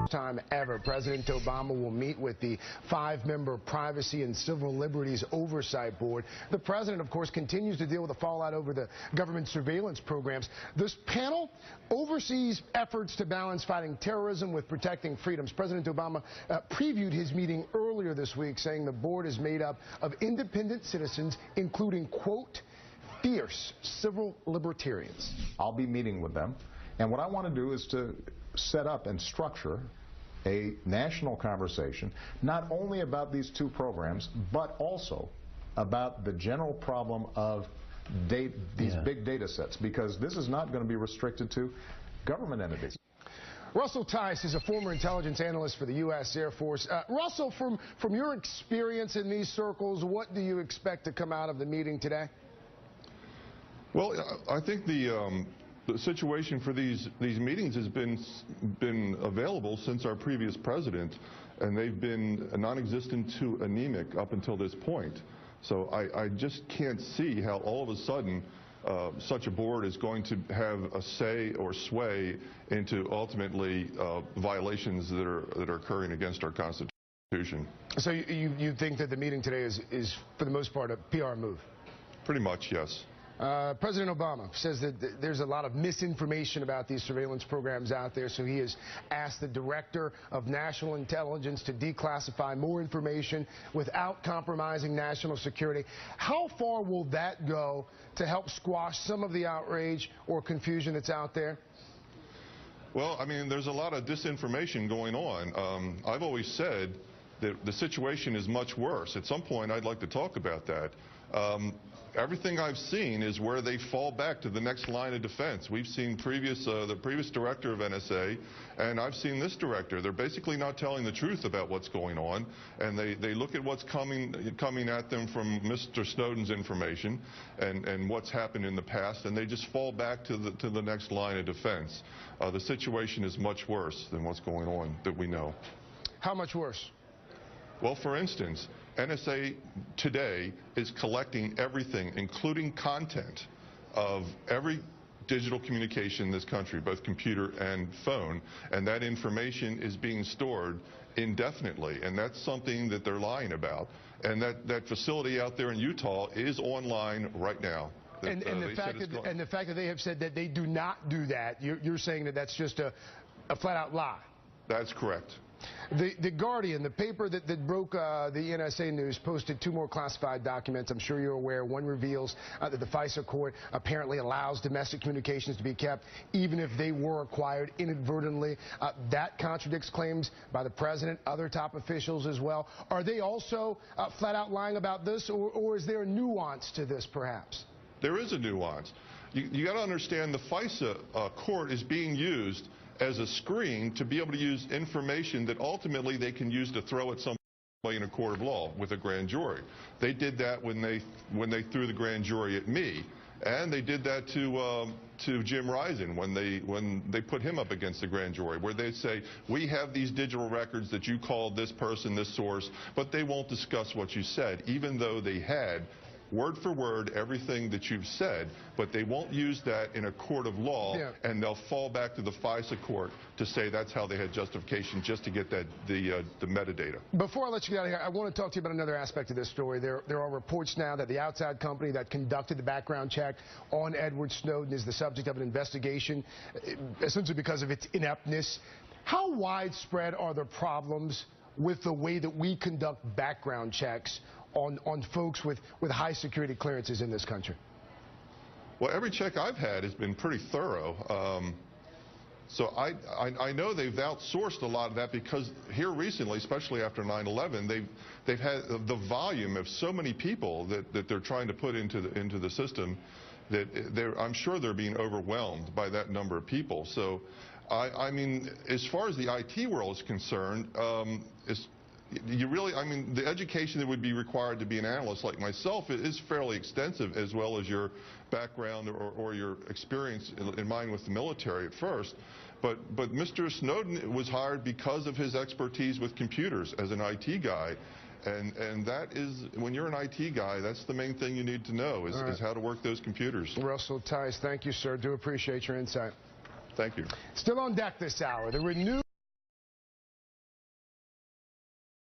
time ever, President Obama will meet with the 5-member Privacy and Civil Liberties Oversight Board. The president, of course, continues to deal with the fallout over the government surveillance programs. This panel oversees efforts to balance fighting terrorism with protecting freedoms. President Obama previewed his meeting earlier this week, saying the board is made up of independent citizens, including, quote, fierce civil libertarians. I'll be meeting with them, and what I want to do is to set up and structure a national conversation, not only about these two programs, but also about the general problem of these big data sets, because this is not going to be restricted to government entities. Russell Tice is a former intelligence analyst for the U.S. Air Force. Russell, from your experience in these circles, what do you expect to come out of the meeting today? Well, I think the situation for these meetings has been available since our previous president, and they've been non-existent to anemic up until this point. So I just can't see how all of a sudden such a board is going to have a say or sway into ultimately violations that are occurring against our Constitution. So you think that the meeting today is for the most part a PR move? Pretty much, yes. President Obama says that there's a lot of misinformation about these surveillance programs out there, so he has asked the Director of National Intelligence to declassify more information without compromising national security. How far will that go to help squash some of the outrage or confusion that's out there? Well, I mean, there's a lot of disinformation going on. I've always said that the situation is much worse. At some point, I'd like to talk about that. Everything I've seen is where they fall back to the next line of defense. We've seen the previous director of NSA, and I've seen this director. They're basically not telling the truth about what's going on, and they look at what's coming at them from Mr. Snowden's information and what's happened in the past, and they just fall back to the next line of defense. The situation is much worse than what's going on that we know. How much worse? Well, for instance, NSA today is collecting everything, including content of every digital communication in this country, both computer and phone, and that information is being stored indefinitely, and that's something that they're lying about. And that facility out there in Utah is online right now. And the fact that they have said that they do not do that, you're saying that that's just a flat-out lie? That's correct. The Guardian, the paper that broke the NSA news, posted 2 more classified documents. I'm sure you're aware. One reveals that the FISA court apparently allows domestic communications to be kept even if they were acquired inadvertently. That contradicts claims by the president, other top officials as well. Are they also flat out lying about this, or is there a nuance to this perhaps? There is a nuance. You got to understand the FISA court is being used as a screen to be able to use information that ultimately they can use to throw at somebody in a court of law with a grand jury. They did that when they threw the grand jury at me, and they did that to Jim Risen when they put him up against the grand jury, where they say, we have these digital records that you called this person, this source, but they won't discuss what you said, even though they had word for word everything that you've said, but they won't use that in a court of law, and they'll fall back to the FISA court to say that's how they had justification, just to get the metadata. Before I let you get out of here, I want to talk to you about another aspect of this story. There are reports now that the outside company that conducted the background check on Edward Snowden is the subject of an investigation, essentially because of its ineptness. How widespread are the problems with the way that we conduct background checks on folks with high security clearances in this country? Well, every check I've had has been pretty thorough. So I know they've outsourced a lot of that, because here recently, especially after 9/11, they've had the volume of so many people that they're trying to put into the system that I'm sure they're being overwhelmed by that number of people. So I mean, as far as the IT world is concerned, the education that would be required to be an analyst like myself is fairly extensive, as well as your background or your experience in mind with the military at first. But Mr. Snowden was hired because of his expertise with computers as an IT guy. And that is, when you're an IT guy, that's the main thing you need to know is how to work those computers. Russell Tice, thank you, sir. Do appreciate your insight. Thank you. Still on deck this hour, the renewed